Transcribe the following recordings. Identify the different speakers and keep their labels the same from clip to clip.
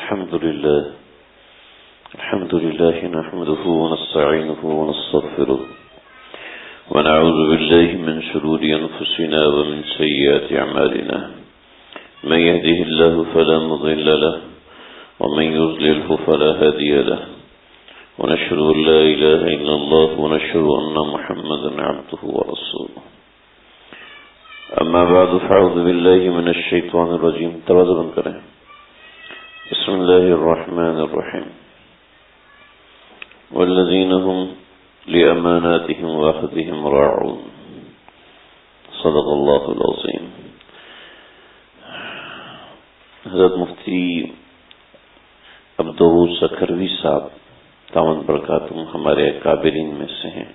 Speaker 1: الحمد لله نحمده ونستعينه ونستغفره ونعوذ بالله من شرور أنفسنا ومن سيئات أعمالنا من يهده الله فلا مضل له ومن يضلله فلا هادي له ونشهد أن لا إله إلا الله ونشهد أن محمدا عبده ورسوله أما بعد فأعوذ بالله من الشيطان الرجيم تواضعا کریں بسم الله الرحمن الرحيم والذين هم لأماناتهم وعهدهم راعون صدق الله العظيم. حضرت مفتی عبدالرؤوف سکھروی صاحب دامن برکاتہم ہمارے اکابرین میں سے ہیں.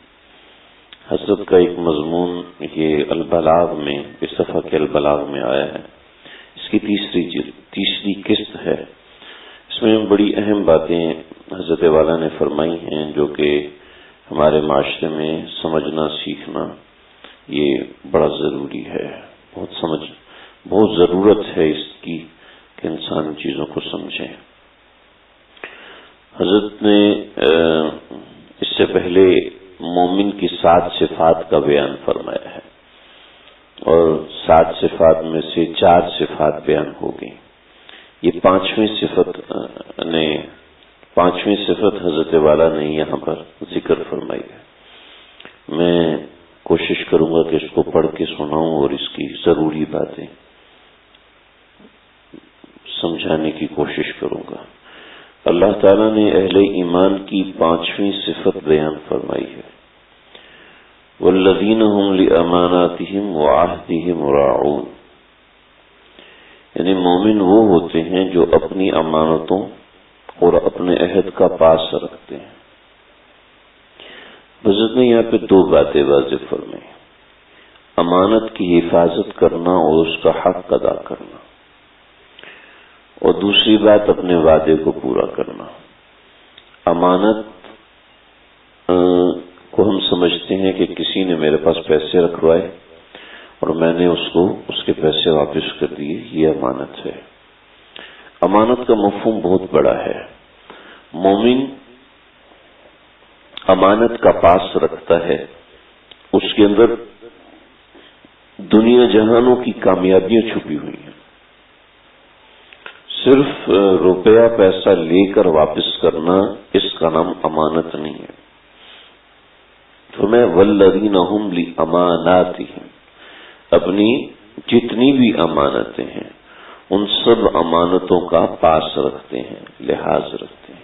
Speaker 1: حضرت کا ایک مضمون یہ البلاغ میں اس دفعہ کے البلاغ میں آیا ہے. اس کی تیسری قسط ہے. اس میں بڑی اہم باتیں حضرت والا نے فرمائی ہیں جو کہ ہمارے معاشرے میں سمجھنا سیکھنا یہ بڑا ضروری ہے. بہت ضرورت ہے اس کی کہ انسان چیزوں کو سمجھے. حضرت نے اس سے پہلے مومن کی 7 صفات کا بیان فرمایا ہے اور 7 صفات میں سے 4 صفات بیان ہو گئی. یہ پانچویں صفت حضرت والا نے یہاں پر ذکر فرمائی ہے. میں کوشش کروں گا کہ اس کو پڑھ کے سناؤں اور اس کی ضروری باتیں سمجھانے کی کوشش کروں گا. اللہ تعالیٰ نے اہل ایمان کی 5ویں صفت بیان فرمائی ہے. والذین هم لأماناتهم وعہدهم راعون. یعنی مومن وہ ہوتے ہیں جو اپنی امانتوں اور اپنے عہد کا پاس رکھتے ہیں. حضرت نے یہاں پہ 2 باتیں واضح فرمائی. امانت کی حفاظت کرنا اور اس کا حق ادا کرنا، اور دوسری بات اپنے وعدے کو پورا کرنا. امانت کو ہم سمجھتے ہیں کہ کسی نے میرے پاس پیسے رکھوائے اور میں نے اس کے پیسے واپس کر دیے، یہ امانت ہے. امانت کا مفہوم بہت بڑا ہے. مومن امانت کا پاس رکھتا ہے. اس کے اندر دنیا جہانوں کی کامیابیاں چھپی ہوئی ہیں. صرف روپیہ پیسہ لے کر واپس کرنا اس کا نام امانت نہیں ہے. تو میں والذین هم لأماناتهم، اپنی جتنی بھی امانتیں ہیں ان سب امانتوں کا پاس رکھتے ہیں، لحاظ رکھتے ہیں.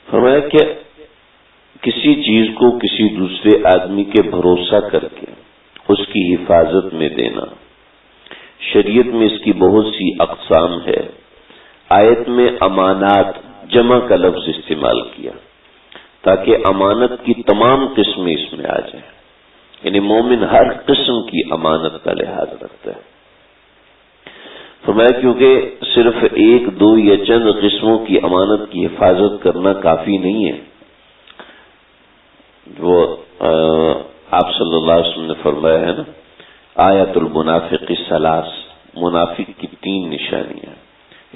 Speaker 1: فرمایا کہ کسی چیز کو کسی دوسرے آدمی کے بھروسہ کر کے اس کی حفاظت میں دینا. شریعت میں اس کی بہت سی اقسام ہے. آیت میں امانات جمع کا لفظ استعمال کیا تاکہ امانت کی تمام قسمیں اس میں آ جائیں. یعنی مومن ہر قسم کی امانت کا لحاظ رکھتا ہے. فرمایا کیونکہ صرف 1 2 یا چند قسموں کی امانت کی حفاظت کرنا کافی نہیں ہے. جو آپ صلی اللہ علیہ وسلم نے فرمایا ہے نا، آیت المنافق 3، منافق کی 3 نشانیاں.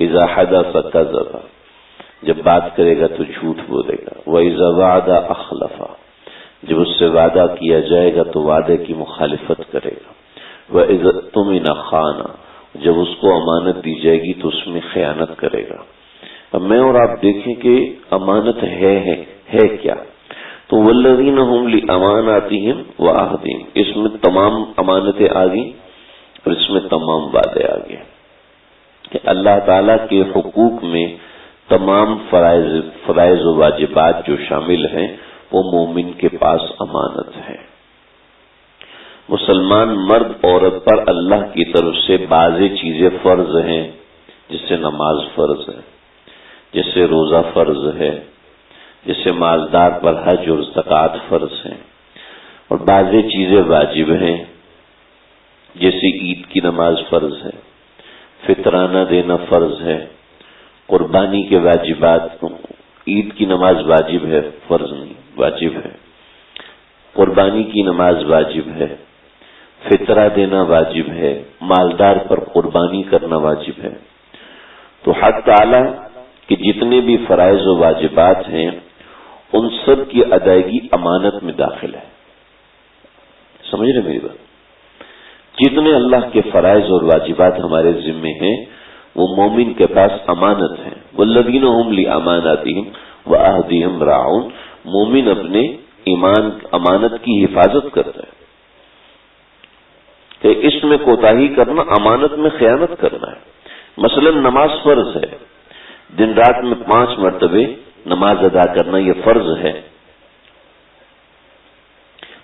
Speaker 1: اذا حدث کذب، جب بات کرے گا تو جھوٹ بولے گا. وَإِذَا وَعَدَ أَخْلَفَ، جب اس سے وعدہ کیا جائے گا تو وعدے کی مخالفت کرے گا. وَإِذَا اؤْتُمِنَ خَانَ، جب اس کو امانت دی جائے گی تو اس میں خیانت کرے گا. اب میں اور آپ دیکھیں کہ امانت ہے کیا. تو وَالَّذِينَ هُمْ لِأَمَانَاتِهِمْ وَعَهْدِهِمْ، اس میں تمام امانتیں آ گئی اور اس میں تمام وعدے آ گئے کہ اللہ تعالیٰ کے حقوق میں تمام فرائض و واجبات جو شامل ہیں وہ مومن کے پاس امانت ہے. مسلمان مرد عورت پر اللہ کی طرف سے بعض چیزیں فرض ہیں، جس سے نماز فرض ہے، جس سے روزہ فرض ہے، جس سے مالدار پر حج اور زکوٰۃ فرض ہیں، اور بعض چیزیں واجب ہیں جیسے عید کی نماز فرض ہے، فطرانہ دینا فرض ہے، قربانی کے واجبات. عید کی نماز واجب ہے، فرض نہیں، واجب ہے. قربانی کی نماز واجب ہے، فطرہ دینا واجب ہے، مالدار پر قربانی کرنا واجب ہے. تو حق تعالی کہ جتنے بھی فرائض و واجبات ہیں ان سب کی ادائیگی امانت میں داخل ہے. سمجھ رہے میری بات؟ جتنے اللہ کے فرائض اور واجبات ہمارے ذمے ہیں وہ مومن کے پاس امانت ہیں. والذین هم لاماناتہم وعہدہم راعون. مومن اپنے ایمان امانت کی حفاظت کرتا ہے. کہ اس میں کوتاہی کرنا امانت میں خیانت کرنا ہے. مثلا نماز فرض ہے، دن رات میں 5 مرتبے نماز ادا کرنا یہ فرض ہے.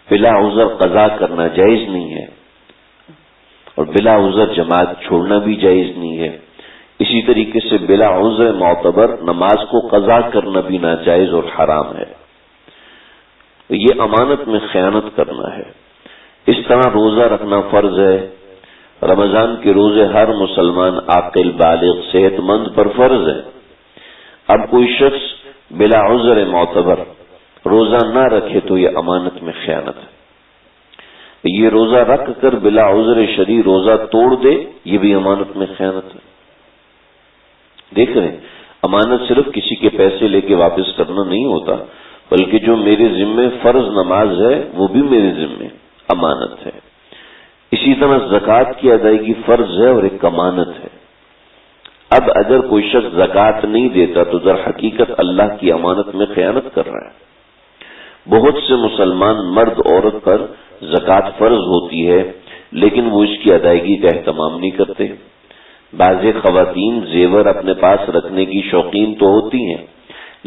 Speaker 1: بلا عذر قضا کرنا جائز نہیں ہے، اور بلا عذر جماعت چھوڑنا بھی جائز نہیں ہے. اسی طریقے سے بلا عذر معتبر نماز کو قضا کرنا بھی ناجائز اور حرام ہے. یہ امانت میں خیانت کرنا ہے. اس طرح روزہ رکھنا فرض ہے. رمضان کے روزے ہر مسلمان عاقل بالغ صحت مند پر فرض ہے. اب کوئی شخص بلا عذر معتبر روزہ نہ رکھے تو یہ امانت میں خیانت ہے. یہ روزہ رکھ کر بلا عذر شرعی روزہ توڑ دے یہ بھی امانت میں خیانت ہے. دیکھ رہے ہیں، امانت صرف کسی کے پیسے لے کے واپس کرنا نہیں ہوتا، بلکہ جو میرے ذمے فرض نماز ہے وہ بھی میرے ذمے امانت ہے. اسی طرح زکوٰۃ کی ادائیگی فرض ہے اور ایک امانت ہے. اب اگر کوئی شخص زکوٰۃ نہیں دیتا تو در حقیقت اللہ کی امانت میں خیانت کر رہا ہے. بہت سے مسلمان مرد عورت پر زکوٰۃ فرض ہوتی ہے لیکن وہ اس کی ادائیگی کا اہتمام نہیں کرتے. بعض خواتین زیور اپنے پاس رکھنے کی شوقین تو ہوتی ہیں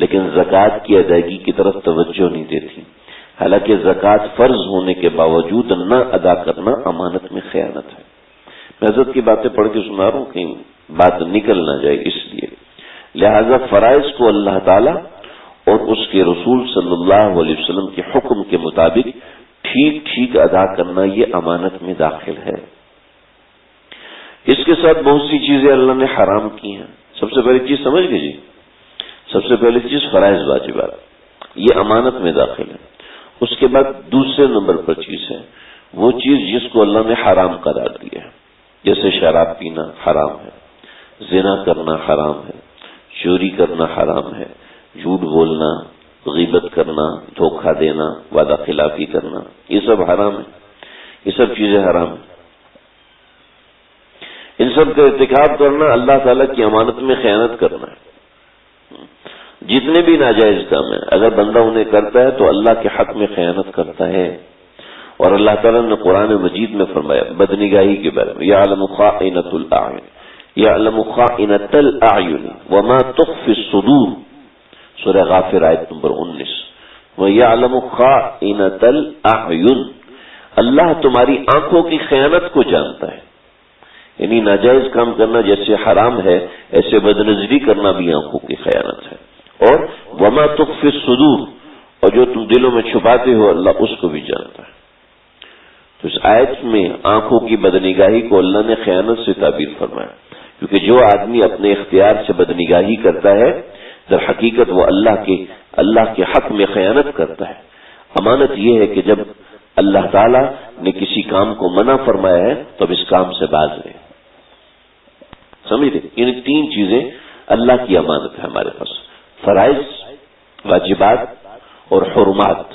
Speaker 1: لیکن زکوٰۃ کی ادائیگی کی طرف توجہ نہیں دیتی. حالانکہ زکوٰۃ فرض ہونے کے باوجود نہ ادا کرنا امانت میں خیانت ہے. میں حضرت کی باتیں پڑھ کے سنا رہا ہوں کہیں بات نکل نہ جائے اس لیے. لہذا فرائض کو اللہ تعالی اور اس کے رسول صلی اللہ علیہ وسلم کے حکم کے مطابق ٹھیک ٹھیک ادا کرنا یہ امانت میں داخل ہے. اس کے ساتھ بہت سی چیزیں اللہ نے حرام کی ہیں. سب سے پہلی چیز سمجھ گئے جی، سب سے پہلی چیز فرائض واجبات یہ امانت میں داخل ہے. اس کے بعد دوسرے نمبر پر چیز ہے وہ چیز جس کو اللہ نے حرام قرار دیا ہے، جیسے شراب پینا حرام ہے، زنا کرنا حرام ہے، چوری کرنا حرام ہے، جھوٹ بولنا، غیبت کرنا، دھوکہ دینا، وعدہ خلافی کرنا، یہ سب حرام ہے. یہ سب چیزیں حرام ہیں. ان سب کا ارتکاب کرنا اللہ تعالیٰ کی امانت میں خیانت کرنا ہے. جتنے بھی ناجائز کام ہیں اگر بندہ انہیں کرتا ہے تو اللہ کے حق میں خیانت کرتا ہے. اور اللہ تعالیٰ نے قرآن مجید میں فرمایا بدنگاہی کے بارے میں یعلم خائنۃ الاعین یعلم خائنۃ الاعین وما تخفی الصدور، سورہ غافر آیت نمبر 19. وَيَعْلَمُ خَائِنَةَ الْأَعْيُنِ، اللہ تمہاری آنکھوں کی خیانت کو جانتا ہے. یعنی ناجائز کام کرنا جیسے حرام ہے ایسے بدنظری کرنا بھی آنکھوں کی خیانت ہے. اور وَمَا تُخْفِي الصُّدُورُ، اور جو تم دلوں میں چھپاتے ہو اللہ اس کو بھی جانتا ہے. تو اس آیت میں آنکھوں کی بدنگاہی کو اللہ نے خیانت سے تعبیر فرمایا، کیونکہ جو آدمی اپنے اختیار سے بدنگاہی کرتا ہے در حقیقت وہ اللہ کے حق میں خیانت کرتا ہے. امانت یہ ہے کہ جب اللہ تعالیٰ نے کسی کام کو منع فرمایا ہے تو اب اس کام سے باز رہے. سمجھ رہے؟ یعنی 3 چیزیں اللہ کی امانت ہے ہمارے پاس: فرائض، واجبات اور حرمات.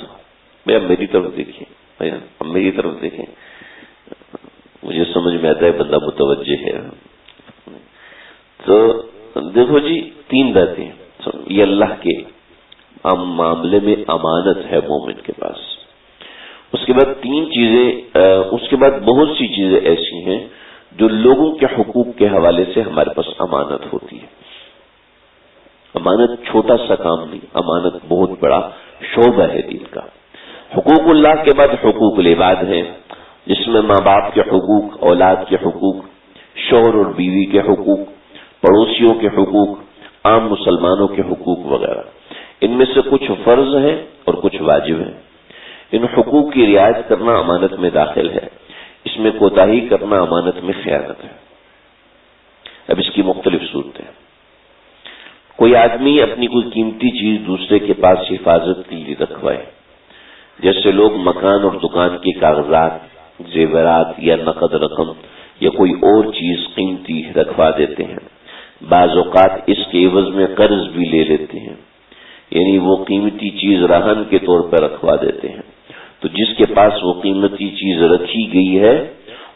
Speaker 1: بھیا میری طرف دیکھیں، بھیا میری طرف دیکھیں، مجھے سمجھ میں آتا ہے بندہ متوجہ ہے. تو دیکھو جی 3 باتیں یہ اللہ کے معاملے میں امانت ہے مومن کے پاس. اس کے بعد 3 چیزیں، اس کے بعد بہت سی چیزیں ایسی ہیں جو لوگوں کے حقوق کے حوالے سے ہمارے پاس امانت ہوتی ہے. امانت چھوٹا سا کام نہیں، امانت بہت بڑا شعبہ ہے دین کا. حقوق اللہ کے بعد حقوق العباد ہیں جس میں ماں باپ کے حقوق، اولاد کے حقوق، شوہر اور بیوی کے حقوق، پڑوسیوں کے حقوق، عام مسلمانوں کے حقوق وغیرہ. ان میں سے کچھ فرض ہیں اور کچھ واجب ہیں. ان حقوق کی رعایت کرنا امانت میں داخل ہے. اس میں کوتاہی کرنا امانت میں خیانت ہے. اب اس کی مختلف صورتیں. کوئی آدمی اپنی کوئی قیمتی چیز دوسرے کے پاس حفاظت کے لیے رکھوائے، جیسے لوگ مکان اور دکان کے کاغذات، زیورات یا نقد رقم یا کوئی اور چیز قیمتی رکھوا دیتے ہیں. بعض اوقات اس کے عوض میں قرض بھی لے لیتے ہیں، یعنی وہ قیمتی چیز رہن کے طور پر رکھوا دیتے ہیں. تو جس کے پاس وہ قیمتی چیز رکھی گئی ہے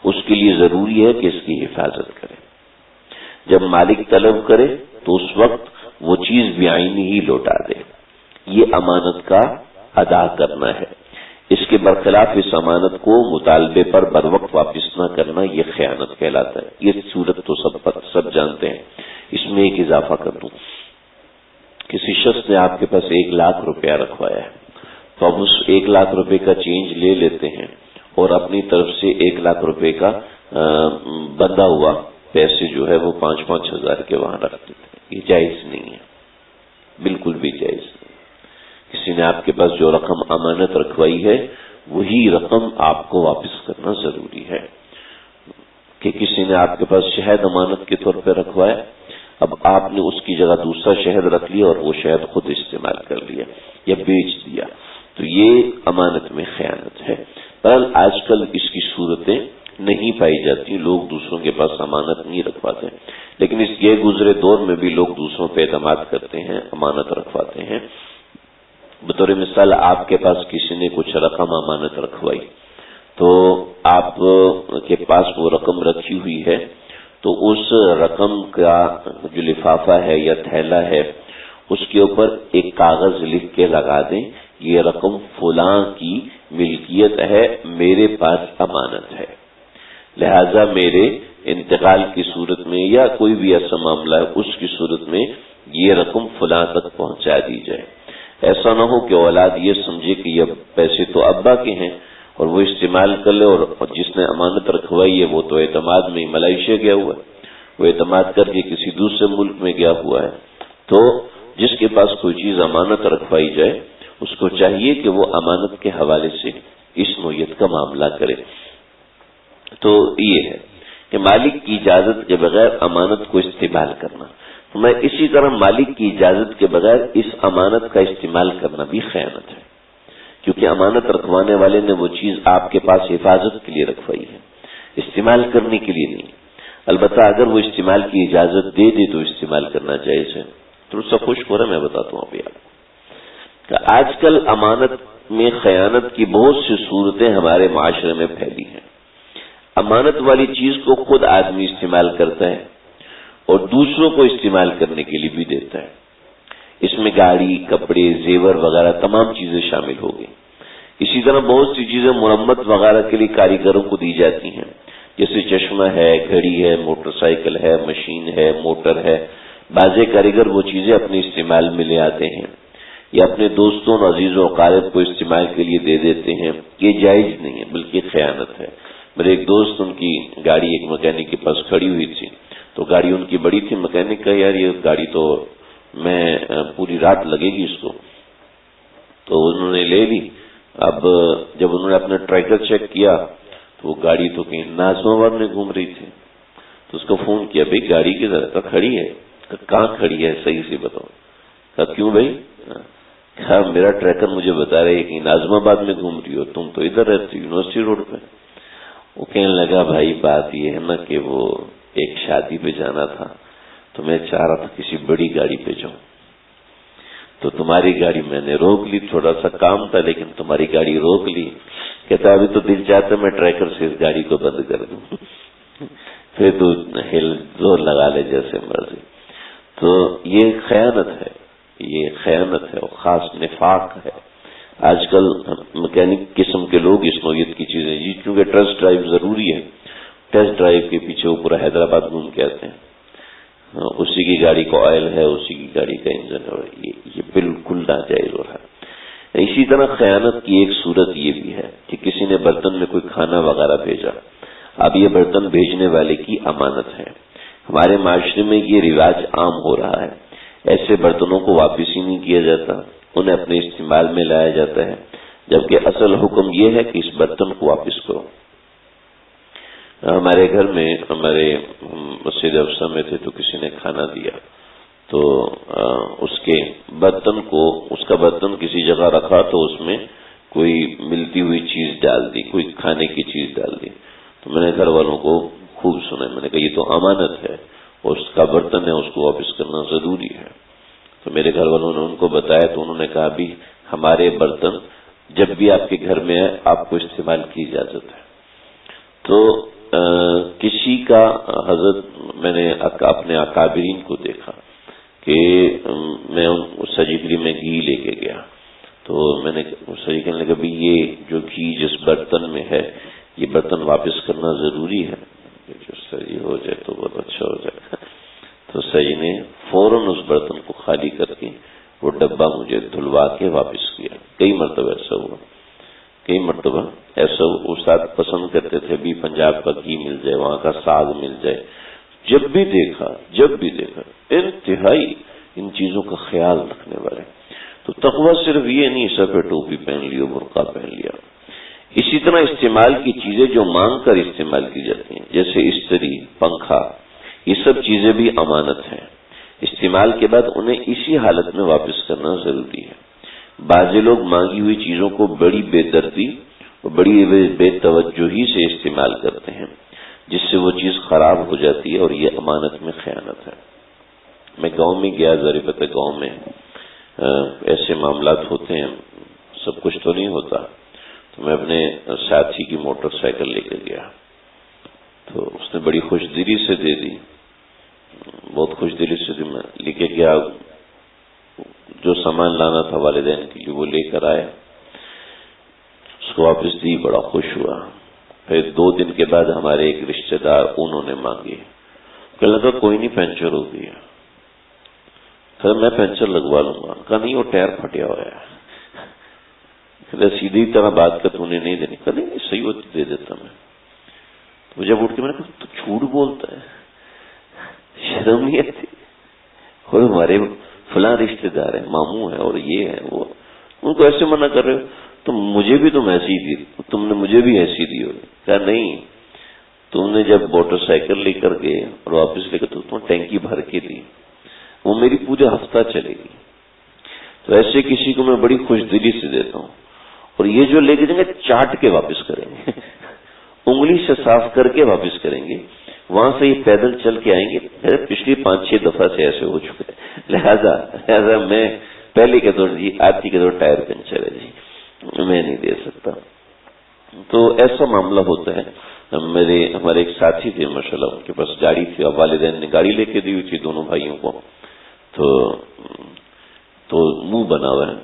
Speaker 1: اس کے لیے ضروری ہے کہ اس کی حفاظت کرے. جب مالک طلب کرے تو اس وقت وہ چیز بعینی ہی لوٹا دے. یہ امانت کا ادا کرنا ہے. اس کے برخلاف اس امانت کو مطالبے پر بر وقت واپس نہ کرنا یہ خیانت کہلاتا ہے. یہ صورت تو سب جانتے ہیں. اس میں ایک اضافہ کر دوں، کسی شخص نے آپ کے پاس 1,00,000 روپیہ رکھوایا ہے، تو اب اس 1,00,000 روپے کا چینج لے لیتے ہیں اور اپنی طرف سے 1,00,000 روپے کا بندھا ہوا پیسے جو ہے وہ 5-5 ہزار کے وہاں رکھ دیتے ہیں. یہ جائز نہیں ہے، بالکل بھی جائز نہیں. کسی نے آپ کے پاس جو رقم امانت رکھوائی ہے وہی رقم آپ کو واپس کرنا ضروری ہے. کہ کسی نے آپ کے پاس شہد امانت کے طور پہ رکھوایا، اب آپ نے اس کی جگہ دوسرا شہد رکھ لیا اور وہ شہد خود استعمال کر لیا یا بیچ دیا، تو یہ امانت میں خیانت ہے. پر آج کل اس کی صورتیں نہیں پائی جاتی، لوگ دوسروں کے پاس امانت نہیں رکھواتے، لیکن اس یہ گزرے دور میں بھی لوگ دوسروں پہ اعتماد کرتے ہیں، امانت رکھواتے ہیں. بطور مثال آپ کے پاس کسی نے کچھ رقم امانت رکھوائی، تو آپ کے پاس وہ رقم رکھی ہوئی ہے، تو اس رقم کا جو لفافہ ہے یا تھیلا ہے اس کے اوپر ایک کاغذ لکھ کے لگا دیں، یہ رقم فلاں کی ملکیت ہے، میرے پاس امانت ہے، لہذا میرے انتقال کی صورت میں یا کوئی بھی ایسا معاملہ ہے اس کی صورت میں یہ رقم فلاں تک پہنچا دی جائے. ایسا نہ ہو کہ اولاد یہ سمجھے کہ یہ پیسے تو ابا کے ہیں اور وہ استعمال کر لے، اور جس نے امانت رکھوائی ہے وہ تو اعتماد میں ملائیشیا گیا ہوا ہے، وہ اعتماد کر کے کسی دوسرے ملک میں گیا ہوا ہے. تو جس کے پاس کوئی چیز امانت رکھوائی جائے اس کو چاہیے کہ وہ امانت کے حوالے سے اس نوعیت کا معاملہ کرے. تو یہ ہے کہ مالک کی اجازت کے بغیر امانت کو استعمال کرنا. میں اسی طرح مالک کی اجازت کے بغیر اس امانت کا استعمال کرنا بھی خیانت ہے، کیونکہ امانت رکھوانے والے نے وہ چیز آپ کے پاس حفاظت کے لیے رکھوائی ہے، استعمال کرنے کے لیے نہیں. البتہ اگر وہ استعمال کی اجازت دے دے تو استعمال کرنا جائز ہے. تو اس سے خوش ہو رہا ہے، میں بتاتا ہوں ابھی آپ کہ آج کل امانت میں خیانت کی بہت سی صورتیں ہمارے معاشرے میں پھیلی ہیں. امانت والی چیز کو خود آدمی استعمال کرتا ہے اور دوسروں کو استعمال کرنے کے لیے بھی دیتا ہے. اس میں گاڑی، کپڑے، زیور وغیرہ تمام چیزیں شامل ہو گئی. اسی طرح بہت سی چیزیں مرمت وغیرہ کے لیے کاریگروں کو دی جاتی ہیں، جیسے چشمہ ہے، گھڑی ہے، موٹر سائیکل ہے، مشین ہے، موٹر ہے. بعض کاریگر وہ چیزیں اپنے استعمال میں لے آتے ہیں یا اپنے دوستوں اور عزیزوں و اقارب کو استعمال کے لیے دے دیتے ہیں. یہ جائز نہیں ہے بلکہ خیانت ہے. میرے ایک دوست، ان کی گاڑی ایک مکینک کے پاس کھڑی ہوئی تھی، تو گاڑی ان کی بڑی تھی. مکینک کہا یار یہ گاڑی تو میں پوری رات لگے گی اس کو، تو انہوں نے لے لی. اب جب انہوں نے اپنا ٹریکر چیک کیا تو وہ گاڑی تو کہیں نازم آباد میں گھوم رہی تھی. تو اس کو فون کیا، بھائی گاڑی کی طرح کھڑی ہے، کہاں کھڑی ہے صحیح سے بتاؤ. کہا کیوں بھائی؟ کہا میرا ٹریکر مجھے بتا رہے کہ نازم آباد میں گھوم رہی ہو، تم تو ادھر رہتی یونیورسٹی روڈ پہ. وہ کہنے لگا بھائی بات یہ ہے نا کہ وہ ایک شادی پہ جانا تھا تو میں چاہ رہا تھا کسی بڑی گاڑی پہ جاؤں، تو تمہاری گاڑی میں نے روک لی، تھوڑا سا کام تھا لیکن تمہاری گاڑی روک لی. کہتا ابھی تو دل چاہتا میں ٹریکر سے اس گاڑی کو بند کر دوں، پھر تو ہل زور لگا لے جیسے مرضی. تو یہ خیانت ہے، یہ خیانت ہے اور خاص نفاق ہے. آج کل مکینک قسم کے لوگ اس نوعیت کی چیزیں جی، چونکہ ٹیسٹ ڈرائیو ضروری ہے، ٹیسٹ ڈرائیو کے پیچھے وہ پورا حیدرآباد گھوم کے آتے ہیں. اسی کی گاڑی کا آئل ہے، اسی کی گاڑی کا انجن ہے. یہ بالکل ناجائز ہو رہا ہے. اسی طرح خیانت کی ایک صورت یہ بھی ہے کہ کسی نے برتن میں کوئی کھانا وغیرہ بھیجا، اب یہ برتن بھیجنے والے کی امانت ہے. ہمارے معاشرے میں یہ رواج عام ہو رہا ہے، ایسے برتنوں کو واپس ہی نہیں کیا جاتا، انہیں اپنے استعمال میں لایا جاتا ہے، جبکہ اصل حکم یہ ہے کہ اس برتن کو واپس کرو. ہمارے گھر میں ہمارے مسجد افسر میں تھے تو کسی نے کھانا دیا، تو اس کے برتن کو، اس کا برتن کسی جگہ رکھا تو اس میں کوئی ملتی ہوئی چیز ڈال دی، کوئی کھانے کی چیز ڈال دی، تو میں نے گھر والوں کو خوب سنا، میں نے کہا یہ تو امانت ہے، اس کا برتن ہے، اس کو واپس کرنا ضروری ہے۔ تو میرے گھر والوں نے ان کو بتایا، تو انہوں نے کہا بھی ہمارے برتن جب بھی آپ کے گھر میں ہے آپ کو استعمال کی اجازت ہے۔ تو کسی کا حضرت میں نے اپنے اکابرین کو دیکھا کہ میں سجگری میں گھی لے کے گیا، تو میں نے سجی کہنے لگا بھی یہ جو گھی جس برتن میں ہے یہ برتن واپس کرنا ضروری ہے، جو صحیح ہو جائے تو بہت اچھا ہو جائے۔ تو سجی نے فوراً اس برتن کو خالی کر کے وہ ڈبہ مجھے دھلوا کے واپس کیا۔ کئی مرتبہ ایسا ہوا، کئی مرتبہ ایسا استاد پسند کرتے تھے بھی پنجاب کا گھی مل جائے، وہاں کا ساگ مل جائے، جب بھی دیکھا انتہائی ان چیزوں کا خیال رکھنے والے۔ تو تقویٰ صرف یہ نہیں سر پہ ٹوپی پہن لی، برقع پہن لیا۔ اسی طرح استعمال کی چیزیں جو مانگ کر استعمال کی جاتی ہیں، جیسے استری، پنکھا، یہ سب چیزیں بھی امانت ہیں، استعمال کے بعد انہیں اسی حالت میں واپس کرنا ضروری ہے۔ بعض لوگ مانگی ہوئی چیزوں کو بڑی بے دردی اور بڑی بے توجہی سے استعمال کرتے ہیں، جس سے وہ چیز خراب ہو جاتی ہے، اور یہ امانت میں خیانت ہے۔ میں گاؤں میں گیا، ظاہر ہے گاؤں میں ایسے معاملات ہوتے ہیں، سب کچھ تو نہیں ہوتا، تو میں اپنے ساتھی کی موٹر سائیکل لے کے گیا، تو اس نے بڑی خوش دلی سے دے دی، بہت خوش دلی سے دی، میں لے کے گیا، جو سامان لانا تھا والدین کے لیے وہ لے کر آیا، اس کو واپس دی، بڑا خوش ہوا۔ پھر 2 دن کے بعد ہمارے ایک رشتہ دار انہوں نے مانگی، کہنے لگا کوئی نہیں، پنچر ہو گیا، کہ میں پنچر لگوا لوں گا، کہا نہیں وہ ٹائر پھٹیا ہوا ہے، سیدھی طرح بات کر تو انہیں نہیں دینی، کہا نہیں صحیح ہوتی دے دیتا میں۔ تو جب اٹھ کے میں نے کہا تو جھوٹ بولتا ہے، شرم نہیں آتی؟ اور ہمارے فلاں رشتے دار ہیں، ماموں ہیں اور یہ ہے وہ، ان کو ایسے منع کر رہے ہو، تو مجھے بھی تم ایسی دی، تم نے مجھے بھی ایسی دی ہوگی۔ کہا نہیں، تم نے جب موٹر سائیکل لے کر گئے اور واپس لے کر تو تم ٹینکی بھر کے دی، وہ میری پورے ہفتہ چلے گی۔ تو ایسے کسی کو میں بڑی خوش دلی سے دیتا ہوں، اور یہ جو لے کے جائیں گے چاٹ کے واپس کریں گے، انگلی سے صاف کر کے واپس کریں گے، وہاں سے یہ پیدل چل کے آئیں گے۔ پچھلی 5-6 دفعہ سے ایسے ہو چکے، لہذا میں پہلے کے دور جی آتی کے دور ٹائر پنچر ہے جی، میں نہیں دے سکتا۔ تو ایسا معاملہ ہوتا ہے۔ ہمارے ایک ساتھی تھے ماشاءاللہ، ان کے پاس گاڑی تھی، اور والدین نے گاڑی لے کے دی ہوئی تھی دونوں بھائیوں کو، تو منہ بنا ہوا ہے،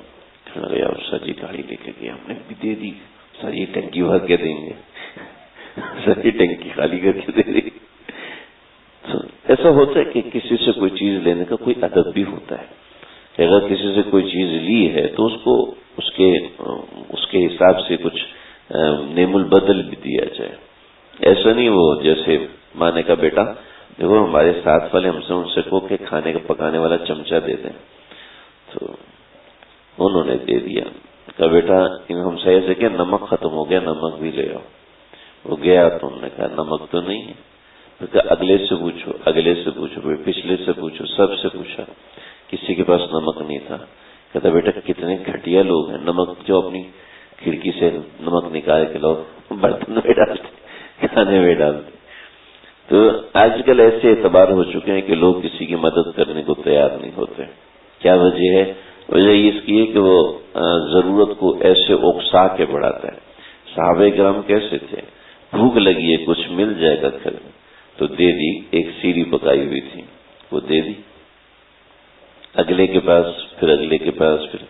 Speaker 1: کہنے لگا یار سر جی گاڑی لے کے گیا، ہم نے بھی دے دی، سر یہ ٹنکی بھر کے دیں گے، سر یہ ٹنکی خالی کر کے دے دی۔ ایسا ہوتا ہے کہ کسی سے کوئی چیز لینے کا کوئی ادب بھی ہوتا ہے، اگر کسی سے کوئی چیز لی ہے تو اس کو اس کے حساب سے کچھ نعم البدل بھی دیا جائے۔ ایسا نہیں وہ جیسے ماں نے کہا بیٹا دیکھو ہمارے ساتھ والے ہم سے ان سے کہو کہ کھانے کا پکانے والا چمچہ دے دیں، تو انہوں نے دے دیا، کہا بیٹا ہم سے کہ نمک ختم ہو گیا، نمک بھی لے آؤ۔ وہ گیا تو انہوں نے کہا نمک تو نہیں ہے، پھر کہا اگلے سے پوچھو، اگلے سے پوچھو، پھر پچھلے سے پوچھو، سب سے پوچھا، کسی کے پاس نمک نہیں تھا۔ کہتا بیٹا کتنے گھٹیا لوگ ہیں، نمک جو اپنی کھڑکی سے نمک نکال کے لوگ برتن میں ڈالتے، کھانے میں ڈالتے۔ تو آج کل ایسے اعتبار ہو چکے ہیں کہ لوگ کسی کی مدد کرنے کو تیار نہیں ہوتے۔ کیا وجہ ہے؟ وجہ اس کی ہے کہ وہ ضرورت کو ایسے اکسا کے بڑھاتا ہے۔ صحابہ کرام کیسے تھے؟ بھوک لگی ہے کچھ مل جائے گا گھر میں تو دے دی، ایک سیری پکائی ہوئی تھی وہ دے دی، اگلے کے پاس، پھر اگلے کے پاس، پھر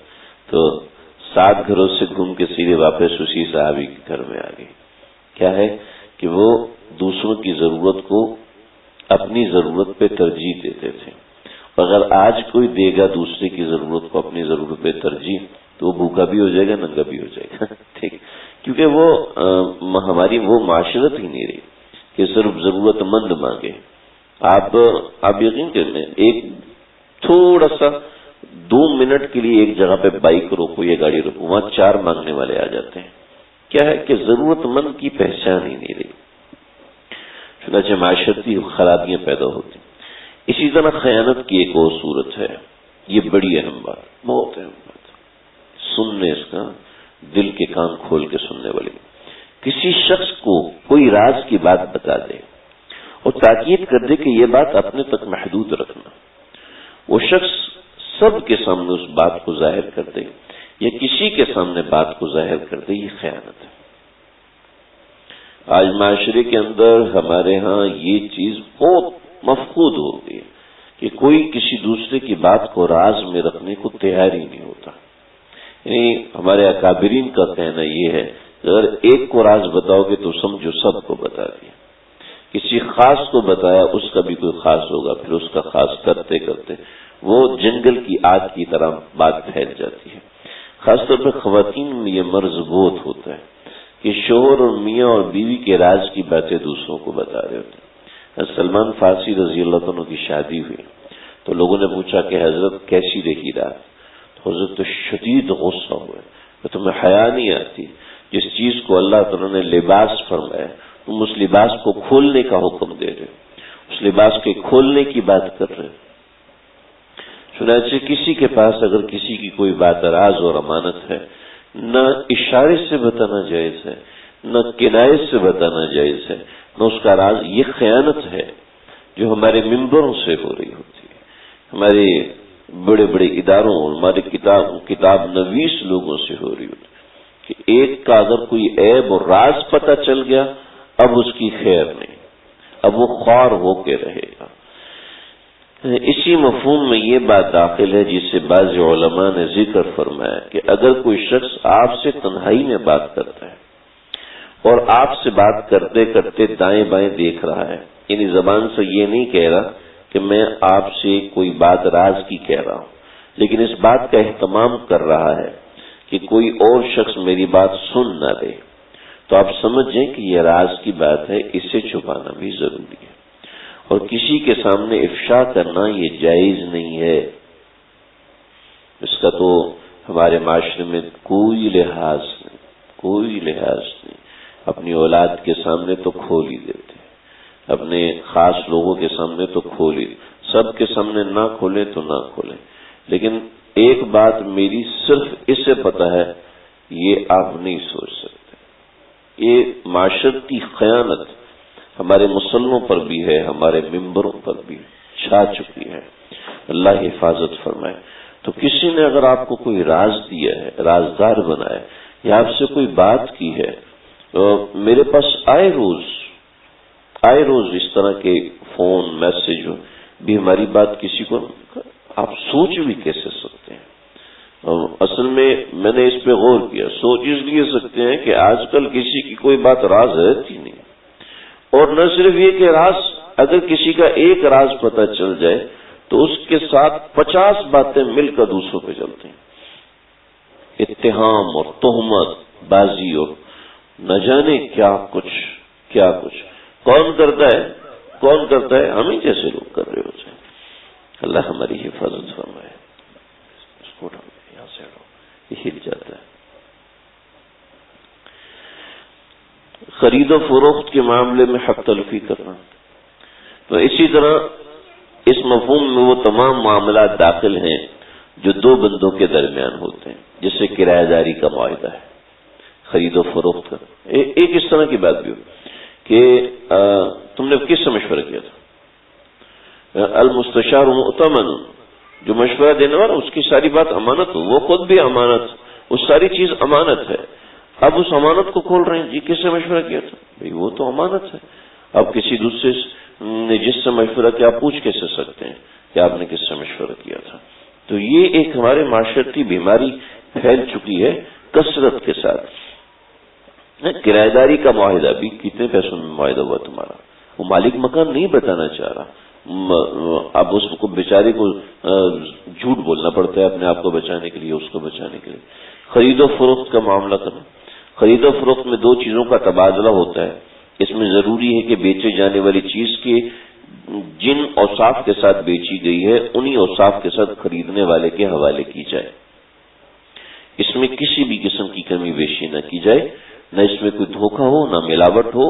Speaker 1: تو 7 گھروں سے گھوم کے سیدھے واپس اسی صحابی کے گھر میں آ گئی۔ کیا ہے کہ وہ دوسروں کی ضرورت کو اپنی ضرورت پہ ترجیح دیتے تھے۔ اگر آج کوئی دے گا دوسرے کی ضرورت کو اپنی ضرورت پہ ترجیح تو وہ بھوکا بھی ہو جائے گا، ننگا بھی ہو جائے گا، ٹھیک، کیونکہ وہ ہماری وہ معاشرت ہی نہیں رہی کہ صرف ضرورت مند مانگے۔ آپ یقین کریں، ایک تھوڑا سا 2 منٹ کے لیے ایک جگہ پہ بائک روکو یا گاڑی روکو، وہاں 4 مانگنے والے آ جاتے ہیں۔ کیا ہے کہ ضرورت مند کی پہچان ہی نہیں رہی، چنانچہ معاشرتی خرابیاں پیدا ہوتی۔ اسی طرح خیانت کی ایک اور صورت ہے، یہ بڑی اہم بات، بہت اہم بات، سننے اس کا دل کے کان کھول کے سننے والے. کسی شخص کو کوئی راز کی بات بتا دے اور تاکید کر دے کہ یہ بات اپنے تک محدود رکھنا، وہ شخص سب کے سامنے اس بات کو ظاہر کر دے یا کسی کے سامنے بات کو ظاہر کر دے، یہ خیانت ہے. آج معاشرے کے اندر ہمارے ہاں یہ چیز بہت مفقود ہو گئی ہے کہ کوئی کسی دوسرے کی بات کو راز میں رکھنے کو تیار ہی نہیں ہوتا. یعنی ہمارے اکابرین کا کہنا یہ ہے کہ اگر ایک کو راز بتاؤ گے تو سمجھو سب کو بتا دیا. کسی خاص کو بتایا اس کا بھی کوئی خاص ہوگا، پھر اس کا خاص کرتے کرتے وہ جنگل کی آگ کی طرح بات پھیل جاتی ہے. خاص طور پہ خواتین میں یہ مرض بہت ہوتا ہے کہ شوہر اور میاں اور بیوی کے راز کی باتیں دوسروں کو بتا رہے ہوتے ہیں. سلمان فارسی رضی اللہ عنہ کی شادی ہوئی تو لوگوں نے پوچھا کہ حضرت کیسی رہی رات؟ تو حضرت تو شدید غصہ ہوئے کہ تمہیں حیا نہیں آتی، جس چیز کو اللہ تعالیٰ نے لباس فرمایا تم اس لباس کو کھولنے کا حکم دے رہے، اس لباس کے کھولنے کی بات کر رہے. چنانچہ کسی کے پاس اگر کسی کی کوئی بات راز اور امانت ہے، نہ اشارے سے بتانا جائز ہے، نہ کنایے سے بتانا جائز ہے، نہ اس کا راز. یہ خیانت ہے جو ہمارے ممبروں سے ہو رہی ہوتی ہے، ہمارے بڑے بڑے اداروں اور ہمارے کتاب نویس لوگوں سے ہو رہی ہوتی ہے کہ ایک کا اگر کوئی عیب اور راز پتہ چل گیا اب اس کی خیر نہیں، اب وہ خوار ہو کے رہے گا. اسی مفہوم میں یہ بات داخل ہے جسے بعض علماء نے ذکر فرمایا کہ اگر کوئی شخص آپ سے تنہائی میں بات کرتا ہے اور آپ سے بات کرتے کرتے دائیں بائیں دیکھ رہا ہے، یعنی زبان سے یہ نہیں کہہ رہا کہ میں آپ سے کوئی بات راز کی کہہ رہا ہوں، لیکن اس بات کا اہتمام کر رہا ہے کہ کوئی اور شخص میری بات سن نہ دے، تو آپ سمجھیں کہ یہ راز کی بات ہے، اسے چھپانا بھی ضروری ہے. اور کسی کے سامنے افشا کرنا یہ جائز نہیں ہے. اس کا تو ہمارے معاشرے میں کوئی لحاظ نہیں. اپنی اولاد کے سامنے تو کھول ہی دیتے، اپنے خاص لوگوں کے سامنے تو کھول ہی، سب کے سامنے نہ کھولیں تو نہ کھولیں. لیکن ایک بات میری صرف اس سے پتہ ہے، یہ آپ نہیں سوچ سکتے، یہ معاشرتی خیانت ہمارے مسلموں پر بھی ہے، ہمارے ممبروں پر بھی چھا چکی ہے. اللہ حفاظت فرمائے. تو کسی نے اگر آپ کو کوئی راز دیا ہے، رازدار بنایا یا آپ سے کوئی بات کی ہے، تو میرے پاس آئے روز اس طرح کے فون میسج بھی ہماری بات کسی کو آپ سوچ بھی کیسے سکتے ہیں. اصل میں نے اس پہ غور کیا، سوچ اس لیے سکتے ہیں کہ آج کل کسی کی کوئی بات راز رہتی نہیں، اور نہ صرف یہ کہ راز، اگر کسی کا ایک راز پتہ چل جائے تو اس کے ساتھ 50 باتیں مل کر دوسروں پہ چلتے ہیں. اتہام اور تہمت بازی اور نہ جانے کیا کچھ کون کرتا ہے ہم ہی جیسے لوگ کر رہے ہوتے ہیں. اللہ ہماری حفاظت فرمائے. یہاں سے یہ ہل جاتا ہے. خرید و فروخت کے معاملے میں حق تلفی کرنا، تو اسی طرح اس مفہوم میں وہ تمام معاملات داخل ہیں جو دو بندوں کے درمیان ہوتے ہیں، جیسے کرایہ داری کا معاہدہ ہے، خرید و فروخت کا. ایک اس طرح کی بات بھی ہو کہ تم نے کس سے مشورہ کیا تھا؟ المستشار مؤتمن، جو مشورہ دینے والا اس کی ساری بات امانت ہو، وہ خود بھی امانت، وہ ساری چیز امانت ہے. اب اس امانت کو کھول رہے ہیں، جی کس سے مشورہ کیا تھا؟ بھئی وہ تو امانت ہے. اب کسی دوسرے نے جس سے مشورہ کیا پوچھ کیسے سکتے ہیں کہ آپ نے کس سے مشورہ کیا تھا؟ تو یہ ایک ہمارے معاشرتی بیماری پھیل چکی ہے کثرت کے ساتھ. کرایہ داری کا معاہدہ بھی، کتنے پیسوں میں معاہدہ ہوا تمہارا؟ وہ مالک مکان نہیں بتانا چاہ رہا، اب اس کو بیچارے کو جھوٹ بولنا پڑتا ہے اپنے آپ کو بچانے کے لیے، اس کو بچانے کے لیے. خرید و فروخت کا معاملہ کرنا، خرید و فروخت میں دو چیزوں کا تبادلہ ہوتا ہے. اس میں ضروری ہے کہ بیچے جانے والی چیز کے جن اوصاف کے ساتھ بیچی گئی ہے انہی اوصاف کے ساتھ خریدنے والے کے حوالے کی جائے. اس میں کسی بھی قسم کی کمی بیشی نہ کی جائے، نہ اس میں کوئی دھوکہ ہو، نہ ملاوٹ ہو.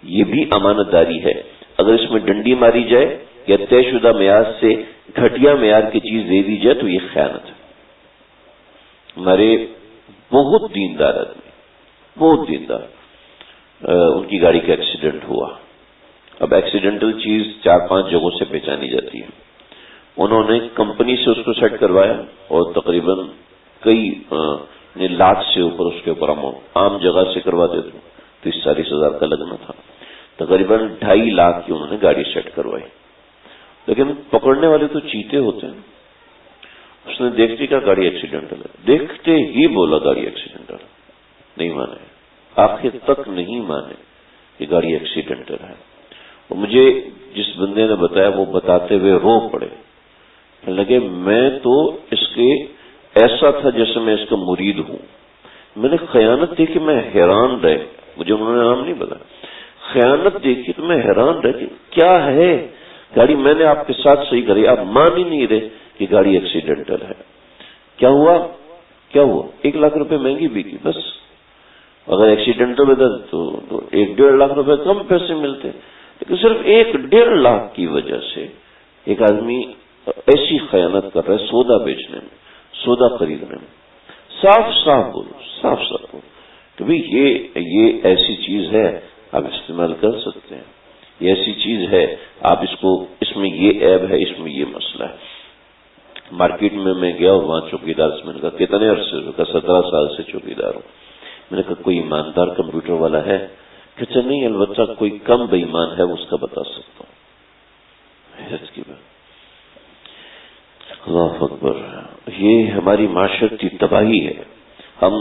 Speaker 1: یہ بھی امانت داری ہے. اگر اس میں ڈنڈی ماری جائے یا طے شدہ معیار سے گھٹیا معیار کی چیز دے دی جائے تو یہ خیانت ہے. ہمارے بہت دیندار آدمی، بہت دیندار، ان کی گاڑی کا ایکسیڈنٹ ہوا۔ اب ایکسیڈنٹل چیز 4-5 جگہوں سے پہچانی جاتی ہے۔ انہوں نے کمپنی سے اس کو سیٹ کروایا اور تقریباً کئی لاکھ سے اوپر اس کے اوپر اماؤنٹ، عام جگہ سے کرواتے تھے 30-40 ہزار کا لگنا تھا، تقریباً 2.5 لاکھ کی انہوں نے گاڑی سیٹ کروائی۔ لیکن پکڑنے والے تو چیتے ہوتے ہیں، اس نے دیکھتے کہ گاڑی ایکسیڈنٹل ہے، دیکھتے ہی بولا گاڑی ایکسیڈنٹل ہے، نہیں مانے، آخر تک نہیں مانے کہ گاڑی ایکسیڈنٹل ہے۔ اور مجھے جس بندے نے بتایا وہ بتاتے ہوئے رو پڑے، لگے میں تو اس کے ایسا تھا جیسے میں اس کا مرید ہوں۔ میں نے خیانت دیکھی، میں حیران رہے، مجھے انہوں نے نام نہیں بتایا، خیانت دیکھی تو میں حیران رہے کہ کیا ہے، گاڑی میں نے آپ کے ساتھ صحیح کری، آپ مان ہی نہیں رہے کہ گاڑی ایکسیڈنٹل ہے۔ کیا ہوا 1 لاکھ روپے مہنگی بکی، بس اگر ایکسیڈنٹل ہوتا تو 1-1.5 لاکھ روپے کم پیسے ملتے، لیکن صرف 1-1.5 لاکھ کی وجہ سے ایک آدمی ایسی خیانت کر رہا ہے سودا بیچنے میں، سودا خریدنے میں۔ صاف صاف بولو کہ بھئی یہ ایسی چیز ہے آپ استعمال کر سکتے ہیں، یہ ایسی چیز ہے آپ اس میں یہ عیب ہے، اس میں یہ مسئلہ ہے۔ مارکیٹ میں گیا اور وہاں چوکیدار سے میں نے کہا کتنے عرصے سے؟ 17 سال سے چوکیدار ہوں۔ میں نے کہا کوئی ایماندار کمپیوٹر والا ہے؟ کہتے نہیں، البتہ کوئی کم بے ایمان ہے اس کا بتا سکتا ہوں۔ حیرت کی بات، اللہ اکبر، یہ ہماری معاشرتی تباہی ہے۔ ہم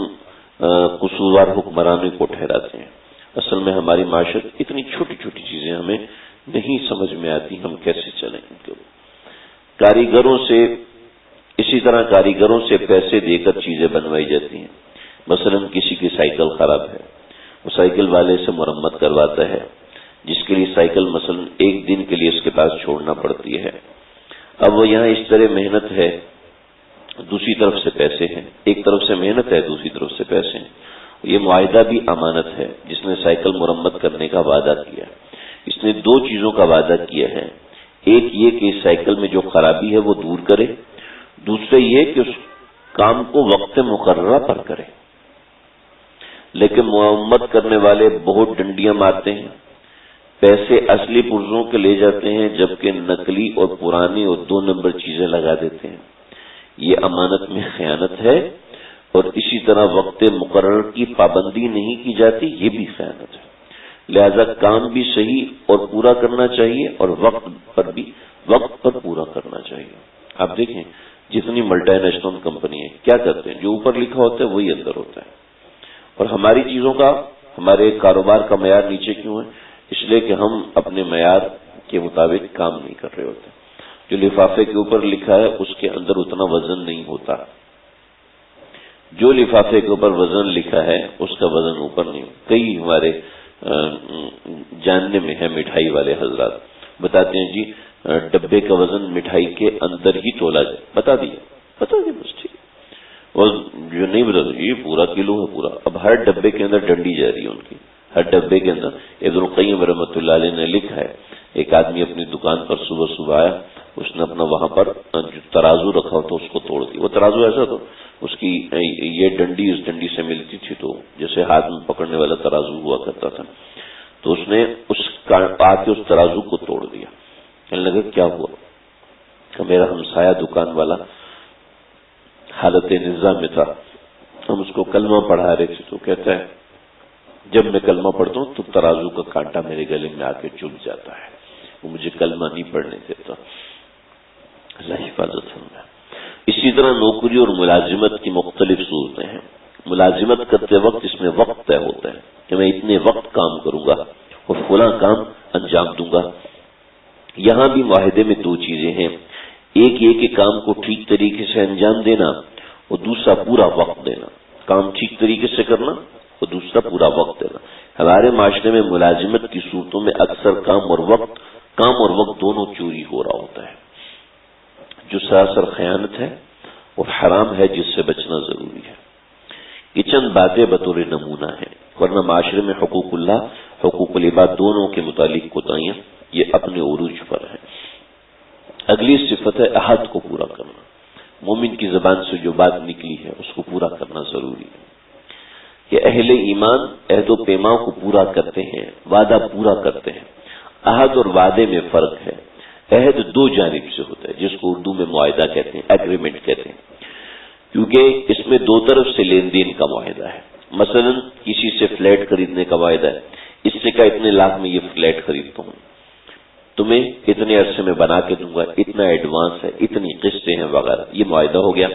Speaker 1: قصوروار حکمرانوں کو ٹھہراتے ہیں، اصل میں ہماری معاشرت اتنی چھوٹی چھوٹی چیزیں ہمیں نہیں سمجھ میں آتی، ہم کیسے چلیں ان کے کاریگروں سے۔ اسی طرح کاریگروں سے پیسے دے کر چیزیں بنوائی جاتی ہیں۔ مثلا کسی کی سائیکل خراب ہے، وہ سائیکل والے سے مرمت کرواتا ہے، جس کے لیے سائیکل مثلا 1 دن کے لیے اس کے پاس چھوڑنا پڑتی ہے۔ اب وہ یہاں اس طرح محنت ہے، دوسری طرف سے پیسے ہیں، ایک طرف سے محنت ہے، دوسری طرف سے پیسے ہیں۔ یہ معاہدہ بھی امانت ہے۔ جس نے سائیکل مرمت کرنے کا وعدہ کیا، اس نے 2 چیزوں کا وعدہ کیا ہے، ایک یہ کہ اس سائیکل میں جو خرابی ہے وہ دور کرے، دوسرے یہ کہ اس کام کو وقت مقررہ پر کرے۔ لیکن مرمت کرنے والے بہت ڈنڈیاں مارتے ہیں، پیسے اصلی پرزوں کے لے جاتے ہیں، جبکہ نقلی اور پرانی اور 2 نمبر چیزیں لگا دیتے ہیں۔ یہ امانت میں خیانت ہے، اور اسی طرح وقت مقرر کی پابندی نہیں کی جاتی، یہ بھی خیانت ہے۔ لہذا کام بھی صحیح اور پورا کرنا چاہیے، اور وقت پر پورا کرنا چاہیے۔ آپ دیکھیں جتنی ملٹی نیشنل کمپنی ہے کیا کرتے ہیں، جو اوپر لکھا ہوتا ہے وہی اندر ہوتا ہے۔ اور ہماری چیزوں کا، ہمارے کاروبار کا معیار نیچے کیوں ہے؟ اس لیے کہ ہم اپنے معیار کے مطابق کام نہیں کر رہے ہوتے۔ جو لفافے کے اوپر لکھا ہے اس کے اندر اتنا وزن نہیں ہوتا، جو لفافے کے اوپر وزن لکھا ہے اس کا وزن اوپر نہیں ہوتا۔ کئی ہمارے جاننے میں ہے مٹھائی والے حضرات بتاتے ہیں جی ڈبے کا وزن مٹھائی کے اندر ہی تولا جائے، بتا دیا بس ٹھیک۔ اور جو نہیں بتا یہ پورا کلو ہے پورا، اب ہر ڈبے کے اندر ڈنڈی جا رہی ہے ان کی، ہر ڈبے کے اندر۔ ابن القیم رحمۃ اللہ علیہ نے لکھا ہے، ایک آدمی اپنی دکان پر صبح آیا، اس نے اپنا وہاں پر جو ترازو رکھا ہوتا اس کو توڑ دیا۔ وہ ترازو ایسا تھا، اس کی یہ ڈنڈی اس ڈنڈی سے ملتی تھی، تو جیسے ہاتھ میں پکڑنے والا ترازو ہوا کرتا تھا، تو اس نے آ کے اس ترازو کو توڑ دیا۔ کہنے لگا کیا ہوا؟ کہ میرا ہمسایہ دکان والا حالت نظام میں تھا، ہم اس کو کلمہ پڑھا رہے تھے، تو کہتا ہے جب میں کلمہ پڑھتا ہوں تو ترازو کا کانٹا میرے گلے میں آ کے چبھ جاتا ہے، وہ مجھے کلمہ نہیں پڑھنے دیتا۔ اللہ حفاظت فرمائے۔ اسی طرح نوکری اور ملازمت کی مختلف صورتیں ہیں۔ ملازمت کرتے وقت اس میں وقت طے ہوتا ہے کہ میں اتنے وقت کام کروں گا اور فلاں کام انجام دوں گا۔ یہاں بھی معاہدے میں 2 چیزیں ہیں، ایک یہ کہ کام کو ٹھیک طریقے سے انجام دینا، اور دوسرا پورا وقت دینا۔ کام ٹھیک طریقے سے کرنا اور دوسرا پورا وقت دینا۔ ہمارے معاشرے میں ملازمت کی صورتوں میں اکثر کام اور وقت دونوں چوری ہو رہا ہوتا ہے، جو سراسر خیانت ہے اور حرام ہے، جس سے بچنا ضروری ہے۔ یہ چند باتیں بطور نمونہ ہیں، ورنہ معاشرے میں حقوق اللہ، حقوق العباد دونوں کے متعلق کوتاہیاں یہ اپنے عروج پر ہیں۔ اگلی صفت ہے عہد کو پورا کرنا۔ مومن کی زبان سے جو بات نکلی ہے اس کو پورا کرنا ضروری ہے۔ کہ اہل ایمان عہد و پیما کو پورا کرتے ہیں، وعدہ پورا کرتے ہیں۔ عہد اور وعدے میں فرق ہے۔ عہد دو جانب سے ہوتا ہے، جس کو اردو میں معاہدہ کہتے ہیں، ایگریمنٹ کہتے ہیں، کیونکہ اس میں دو طرف سے لین دین کا معاہدہ ہے۔ مثلا کسی سے فلیٹ خریدنے کا معاہدہ ہے، اس سے کا اتنے لاکھ میں یہ فلیٹ خریدتا ہوں، تمہیں اتنے عرصے میں بنا کے دوں گا، اتنا ایڈوانس ہے، اتنی قسطیں ہیں وغیرہ، یہ معاہدہ ہو گیا۔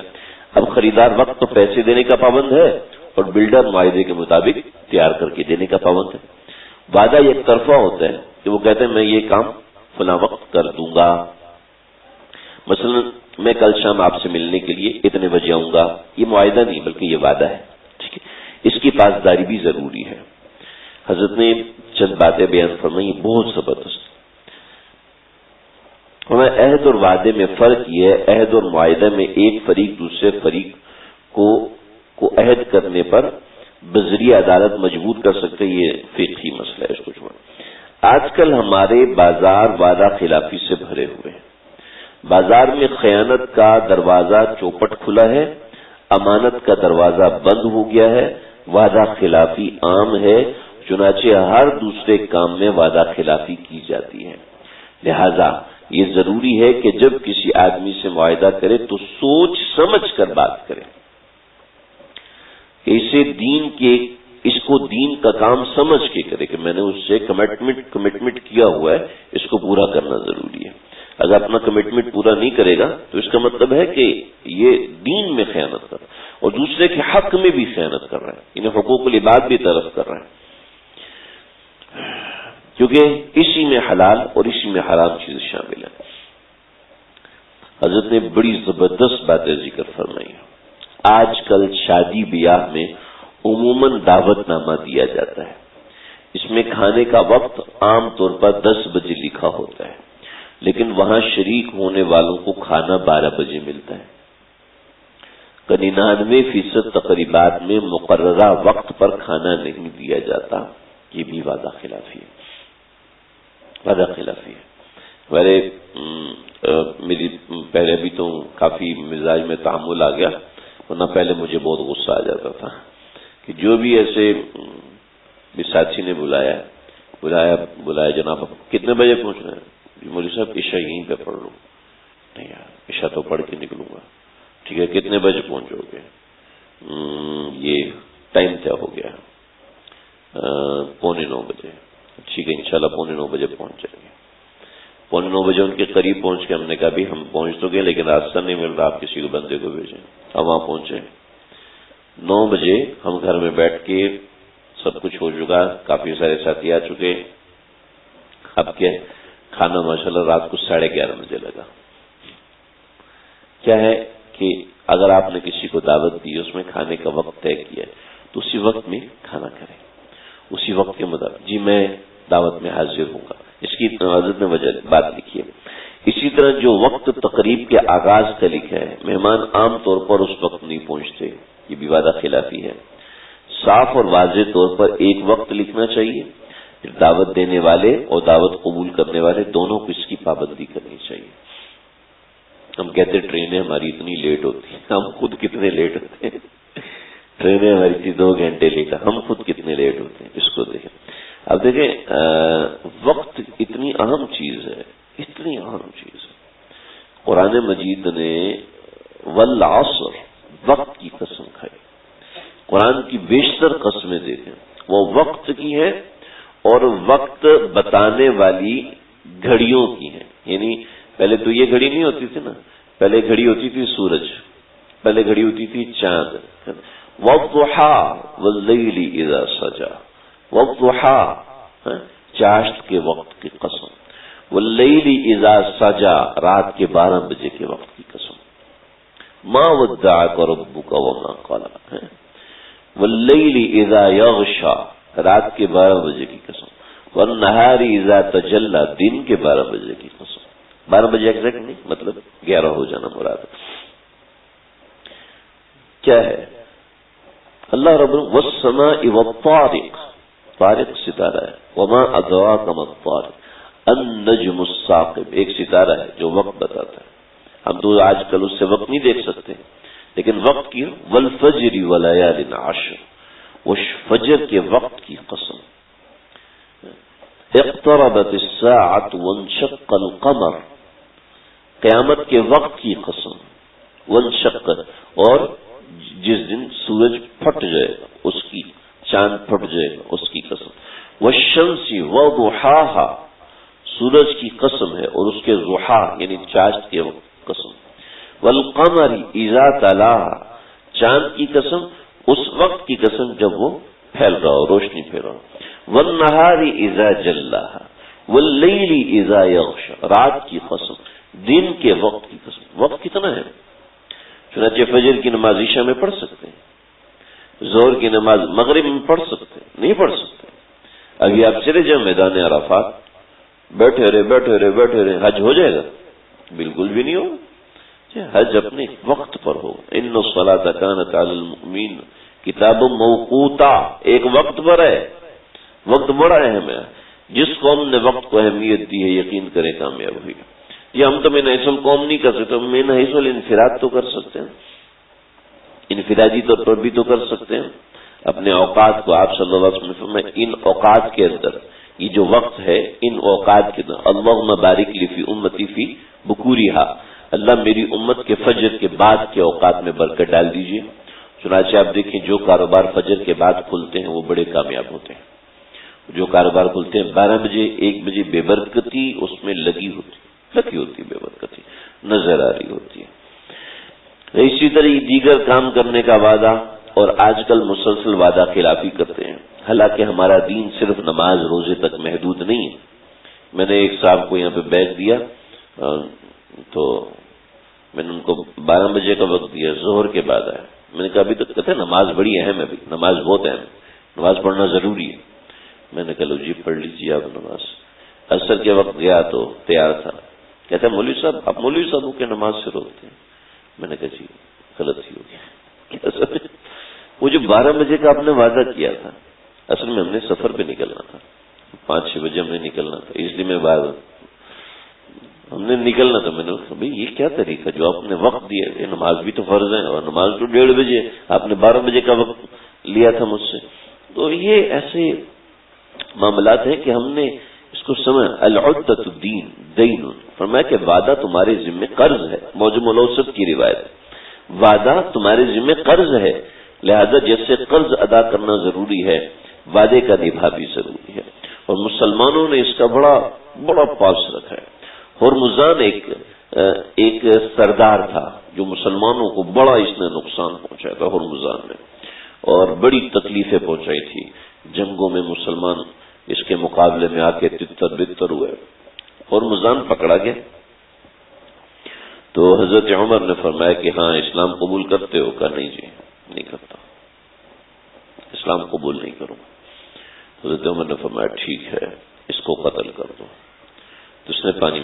Speaker 1: اب خریدار وقت تو پیسے دینے کا پابند ہے اور بلڈر معاہدے کے مطابق تیار کر کے دینے کا پابند ہے۔ وعدہ ایک طرفہ ہوتا ہے کہ وہ کہتے ہیں میں یہ کام فلاں وقت کر دوں گا، مثلا میں کل شام آپ سے ملنے کے لیے اتنے بجے آؤں گا، یہ معاہدہ نہیں بلکہ یہ وعدہ ہے، ٹھیک ہے، اس کی پاسداری بھی ضروری ہے۔ حضرت نے چند باتیں بیان فرمائی بہت زبردست۔ عہد اور وعدے میں فرق یہ ہے، عہد اور معاہدے میں ایک فریق دوسرے فریق کو عہد کرنے پر بذریعہ عدالت مجبور کر سکتے، یہ فقہی مسئلہ ہے، اس کو چھوڑیں۔ آج کل ہمارے بازار وعدہ خلافی سے بھرے ہوئے ہیں۔ بازار میں خیانت کا دروازہ چوپٹ کھلا ہے، امانت کا دروازہ بند ہو گیا ہے، وعدہ خلافی عام ہے، چنانچہ ہر دوسرے کام میں وعدہ خلافی کی جاتی ہے۔ لہذا یہ ضروری ہے کہ جب کسی آدمی سے معاہدہ کرے تو سوچ سمجھ کر بات کرے، اس کو دین کا کام سمجھ کے کرے کہ میں نے اس سے کمٹمنٹ کیا ہوا ہے، اس کو پورا کرنا ضروری ہے۔ اگر اپنا کمٹمنٹ پورا نہیں کرے گا تو اس کا مطلب ہے کہ یہ دین میں خیانت کر رہا ہے اور دوسرے کے حق میں بھی خیانت کر رہا ہے، انہیں حقوق العباد بھی طرف کر رہا ہے، کیونکہ اسی میں حلال اور اسی میں حرام چیز شامل ہے۔ حضرت نے بڑی زبردست باتیں ذکر فرمائی۔ آج کل شادی بیاہ میں عموماً دعوت نامہ دیا جاتا ہے، اس میں کھانے کا وقت عام طور پر 10 بجے لکھا ہوتا ہے، لیکن وہاں شریک ہونے والوں کو کھانا 12 بجے ملتا ہے۔ 99% تقریبات میں مقررہ وقت پر کھانا نہیں دیا جاتا، یہ بھی وعدہ خلافی ہے، وعدہ خلافی ہے۔ میری پہلے بھی تو کافی مزاج میں تعامل آ گیا، ورنہ پہلے مجھے بہت غصہ آ جاتا تھا کہ جو بھی ایسے بھی ساتھی نے بلایا جناب کتنے بجے پہنچ رہے ہیں؟ مولوی صاحب عشاء یہیں پہ پڑھ لوں۔ نہیں یار عشاء تو پڑھ کے نکلوں گا۔ ٹھیک ہے کتنے بجے پہنچو گے؟ یہ ٹائم طے ہو گیا 8:45 بجے۔ ٹھیک ہے انشاءاللہ 8:45 بجے پہنچ جائیں گے۔ 8:45 بجے ان کے قریب پہنچ کے ہم نے کہا بھی ہم پہنچ تو گئے لیکن راستہ نہیں مل رہا، آپ کسی کو بندے کو بھیجیں۔ اب وہاں پہنچے 9 بجے، ہم گھر میں بیٹھ کے سب کچھ ہو چکا، کافی سارے ساتھی آ چکے، اب کیا کھانا ماشاءاللہ رات کو 11:30 بجے لگا۔ کیا ہے کہ اگر آپ نے کسی کو دعوت دی، اس میں کھانے کا وقت طے کیا ہے تو اسی وقت میں کھانا کریں، اسی وقت کے مطابق جی میں دعوت میں حاضر ہوں گا، اس کی حضرت نے وجہ بات لکھی ہے۔ اسی طرح جو وقت تقریب کے آغاز کا لکھا ہے، مہمان عام طور پر اس وقت نہیں پہنچتے، یہ بھی وعدہ خلافی ہے۔ صاف اور واضح طور پر ایک وقت لکھنا چاہیے، پھر دعوت دینے والے اور دعوت قبول کرنے والے دونوں کو اس کی پابندی کرنی چاہیے۔ ہم کہتے ہیں ٹرینیں ہماری اتنی لیٹ ہوتی ہیں، ہم خود کتنے لیٹ ہوتے ہیں، ٹرینیں ہماری تھی 2 گھنٹے لیٹ، ہم خود کتنے لیٹ ہوتے ہیں، اس کو دیکھیں۔ اب دیکھیں وقت اتنی اہم چیز ہے، اتنی اہم چیز ہے۔ قرآن مجید نے والعصر وقت کی قسم کھائی، قرآن کی بیشتر قسمیں دیکھیں وہ وقت کی ہیں اور وقت بتانے والی گھڑیوں کی ہیں۔ یعنی پہلے تو یہ گھڑی نہیں ہوتی تھی نا، پہلے گھڑی ہوتی تھی سورج، پہلے گھڑی ہوتی تھی چاند، والضحی واللیل اذا سجا، والضحی چاشت کے وقت کی قسم، واللیل اذا سجا رات کے 12 بجے کے وقت کی قسم، ما ودعک ربک وما قلی، واللیل اذا یغشا رات کے 12 بجے کی قسم، والنہار اذا تجلی دن کے 12 بجے کی قسم۔ 12 بجے ایگزیکٹ نہیں، مطلب 11 ہو جانا مراد کیا ہے؟ اللہ رب والسماء والطارق، طارق ستارہ ہے، وما ادراک ما الطارق النجم الثاقب، ایک ستارہ ہے جو وقت بتاتا ہے۔ ہم تو آج کل اس سے وقت نہیں دیکھ سکتے، لیکن وقت کی والفجر وليال عشر، وہ فجر کے وقت کی قسم، اقتربت الساعة وانشق القمر، قیامت کے وقت کی قسم، وانشق، اور جس دن سورج پھٹ جائے گا اس کی، چاند پھٹ جائے گا اس کی قسم، والشمس وضحاها، سورج کی قسم ہے اور اس کے ضحا یعنی چاشت کے وقت قسم، والقمر اذا تلاها، چاند کی قسم اس وقت کی قسم جب وہ پھیل رہا ہو، روشنی پھیل رہا ہو، والنہار اذا جلاها واللیل اذا یغشی، رات کی قسم، دن کے وقت کی قسم۔ وقت کتنا ہے؟ چنانچہ فجر کی نماز عشاء میں پڑھ سکتے ہیں، ظہر کی نماز مغرب میں پڑھ سکتے ہیں، نہیں پڑھ سکتے۔ ابھی آپ چلے جائیں میدان عرفات، بیٹھے رہے، حج ہو جائے گا؟ بالکل بھی نہیں ہوگا۔ حج اپنے وقت پر ہو، ان الصلاۃ کانت علی المؤمنین کتاب موقوتا، ایک وقت پر ہے، وقت بڑا اہم ہے۔ جس قوم نے وقت کو اہمیت دی ہے یقین کرے کامیاب ہوئی۔ یہ ہم تو من حیث القوم نہیں کر سکتے، من حیث الانفراد تو کر سکتے ہیں، انفرادی طور پر بھی تو کر سکتے ہیں۔ اپنے اوقات کو آپ صلی اللہ علیہ وسلم نے فرمایا ان اوقات کے اندر، یہ جو وقت ہے ان اوقات کے اندر، اللہم بارک لی فی امتی فی بکورہا، اللہ میری امت کے فجر کے بعد کے اوقات میں برکت ڈال دیجیے۔ چنانچہ آپ دیکھیں جو کاروبار فجر کے بعد کھلتے ہیں وہ بڑے کامیاب ہوتے ہیں۔ جو کاروبار کھلتے ہیں 12 بجے 1 بجے، بے برکتی اس میں لگی ہوتی بے برکتی نظر آ رہی ہوتی ہے۔ اسی طرح دیگر کام کرنے کا وعدہ، اور آج کل مسلسل وعدہ خلافی کرتے ہیں، حالانکہ ہمارا دین صرف نماز روزے تک محدود نہیں ہے۔ میں نے ایک صاحب کو یہاں پہ بیچ دیا، تو میں نے ان کو 12 بجے کا وقت دیا، ظہر کے بعد آیا۔ میں نے کہا ابھی تک کہتے ہیں نماز بڑی اہم ہے، نماز بہت اہم ہے، نماز پڑھنا ضروری ہے۔ میں نے کہا لو جی پڑھ لیجیے آپ نماز۔ عصر کے وقت گیا تو تیار تھا، کہتا ہے مولوی صاحب آپ مولوی صاحب کے نماز سے روکتے ہیں۔ میں نے کہا جی غلط ہی ہو گیا، وہ جو 12 بجے کا آپ نے وعدہ کیا تھا، اصل میں ہم نے سفر پہ نکلنا تھا، 5-6 بجے ہم نے نکلنا تھا، اس لیے میں ہم نے نکلنا تھا۔ میں نے کہا بھائی یہ کیا طریقہ جو آپ نے وقت دیا ہے، نماز بھی تو فرض ہے اور نماز تو 1:30 بجے، آپ نے 12 بجے کا وقت لیا تھا مجھ سے۔ تو یہ ایسے معاملات ہیں کہ ہم نے اس کو سمجھ، العدۃ الدین دین، فرمایا کہ وعدہ تمہارے ذمہ قرض ہے، موجم الاوسط کی روایت ہے، وعدہ تمہارے ذمہ قرض ہے، لہذا جیسے قرض ادا کرنا ضروری ہے وعدے کا نبھا بھی ضروری ہے۔ اور مسلمانوں نے اس کا بڑا پاس رکھا ہے۔ ہرمزان ایک سردار تھا جو مسلمانوں کو بڑا اس نے نقصان پہنچایا تھا، ہرمزان نے، اور بڑی تکلیفیں پہنچائی تھی جنگوں میں، مسلمان اس کے مقابلے میں آ کے تتر بتر ہوئے۔ ہرمزان پکڑا گیا تو حضرت عمر نے فرمایا کہ ہاں اسلام قبول کرتے ہو؟ کہا نہیں جی نہیں کرتا، اسلام قبول نہیں کروں۔ حضرت عمر نے فرمایا ٹھیک ہے اس کو قتل کر دو۔ تو اس نے پانی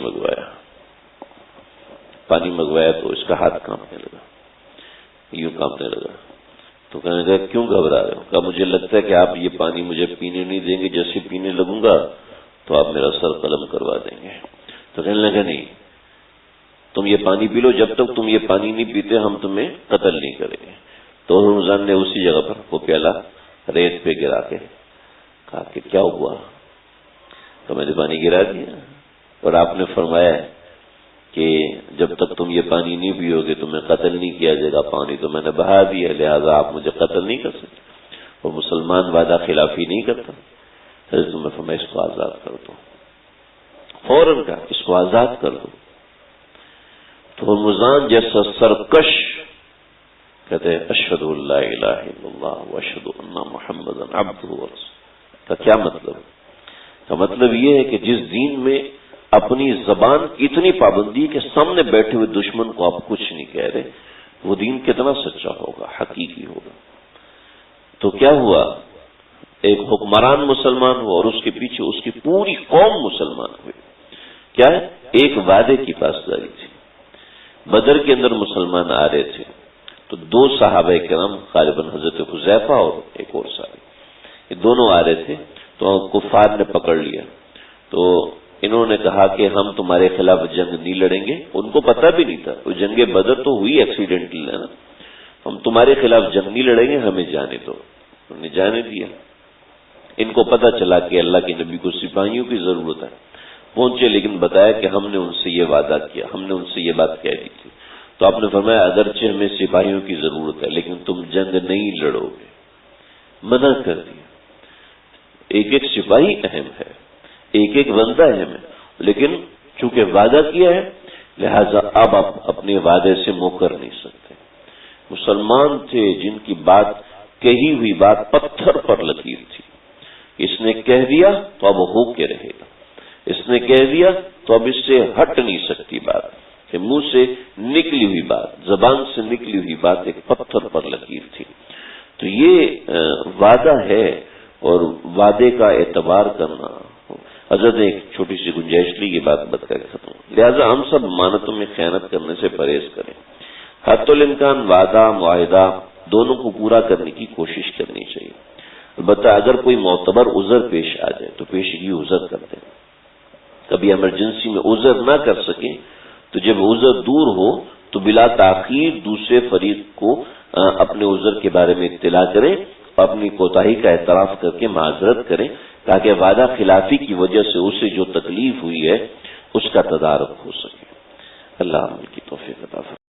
Speaker 1: منگوایا تو اس کا ہاتھ کانپنے لگا، یوں کانپنے لگا۔ تو کہنے لگا کیوں گھبرا رہے ہو؟ کہا مجھے لگتا ہے کہ آپ یہ پانی مجھے پینے نہیں دیں گے، جیسے پینے لگوں گا تو آپ میرا سر قلم کروا دیں گے۔ تو کہنے لگا نہیں تم یہ پانی پی لو، جب تک تم یہ پانی نہیں پیتے ہم تمہیں قتل نہیں کریں گے۔ تو رمضان نے اسی جگہ پر وہ پیالہ ریت پہ گرا کے کہا کہ کیا ہوا؟ تو میں نے پانی گرا دیا، اور آپ نے فرمایا کہ جب تک تم یہ پانی نہیں پیو گے تمہیں قتل نہیں کیا جائے گا، پانی تو میں نے بہا دیا، لہذا آپ مجھے قتل نہیں کر سکتے۔ اور مسلمان وعدہ خلافی نہیں کرتا۔ حضرت میں فرمایا اس کو آزاد کر دو، فوراً کہا اس کو آزاد کر دو۔ تو ہرمزان جیسا سرکش کہتے ہیں اشہد ان لا الہ الا اللہ واشہد ان محمدا عبدہ ورسولہ۔ کا کیا مطلب؟ کا مطلب یہ ہے کہ جس دین میں اپنی زبان کی اتنی پابندی کہ سامنے بیٹھے ہوئے دشمن کو آپ کچھ نہیں کہہ رہے، وہ دین کتنا سچا ہوگا، حقیقی ہوگا۔ تو کیا ہوا، ایک حکمران مسلمان ہوا اور اس کے پیچھے اس کی پوری قوم مسلمان ہوئی۔ کیا ہے؟ ایک وعدے کی پاسداری تھی۔ بدر کے اندر مسلمان آ رہے تھے تو 2 صحابہ کرام، غالباً حضرت حذیفہ اور ایک اور صحابی، یہ دونوں آ رہے تھے تو کفار نے پکڑ لیا۔ تو انہوں نے کہا کہ ہم تمہارے خلاف جنگ نہیں لڑیں گے، ان کو پتہ بھی نہیں تھا، وہ جنگ بدر تو ہوئی ایکسیڈنٹل ہے نا، ہم تمہارے خلاف جنگ نہیں لڑیں گے، ہمیں جانے دو۔ انہوں نے جانے دیا. ان کو پتہ چلا کہ اللہ کے نبی کو سپاہیوں کی ضرورت ہے. پہنچے لیکن بتایا کہ ہم نے ان سے یہ وعدہ کیا, ہم نے ان سے یہ بات کہہ دی تھی. تو آپ نے فرمایا اگرچہ ہمیں سپاہیوں کی ضرورت ہے لیکن تم جنگ نہیں لڑو گے. منع کر دیا. ایک ایک سپاہی اہم ہے, ایک ایک بندہ اہم ہے, لیکن چونکہ وعدہ کیا ہے لہذا اب آپ اپنے وعدے سے مکر نہیں سکتے. مسلمان تھے جن کی بات کہی ہوئی بات پتھر پر لکیر تھی. اس نے کہہ دیا تو اب ہو کے رہے گا, اس نے کہہ دیا تو اب اس سے ہٹ نہیں سکتی بات, کہ منہ سے نکلی ہوئی بات, زبان سے نکلی ہوئی بات ایک پتھر پر لکیر تھی. تو یہ وعدہ ہے اور وعدے کا اعتبار کرنا. حضرت نے ایک چھوٹی سی گنجائش لی, یہ بات بتا کر ختم. لہذا ہم سب امانتوں میں خیانت کرنے سے پرہیز کریں. حتی الامکان وعدہ معاہدہ دونوں کو پورا کرنے کی کوشش کرنی چاہیے. البتہ اگر کوئی معتبر عذر پیش آ جائے تو پیشگی عذر کر دیں. کبھی ایمرجنسی میں عذر نہ کر سکیں تو جب عذر دور ہو تو بلا تاخیر دوسرے فریق کو اپنے عذر کے بارے میں اطلاع کریں اور اپنی کوتاہی کا اعتراف کر کے معذرت کریں, تاکہ وعدہ خلافی کی وجہ سے اسے جو تکلیف ہوئی ہے اس کا تدارک ہو سکے. اللہ عمل کی توفیق عطا فرمائے.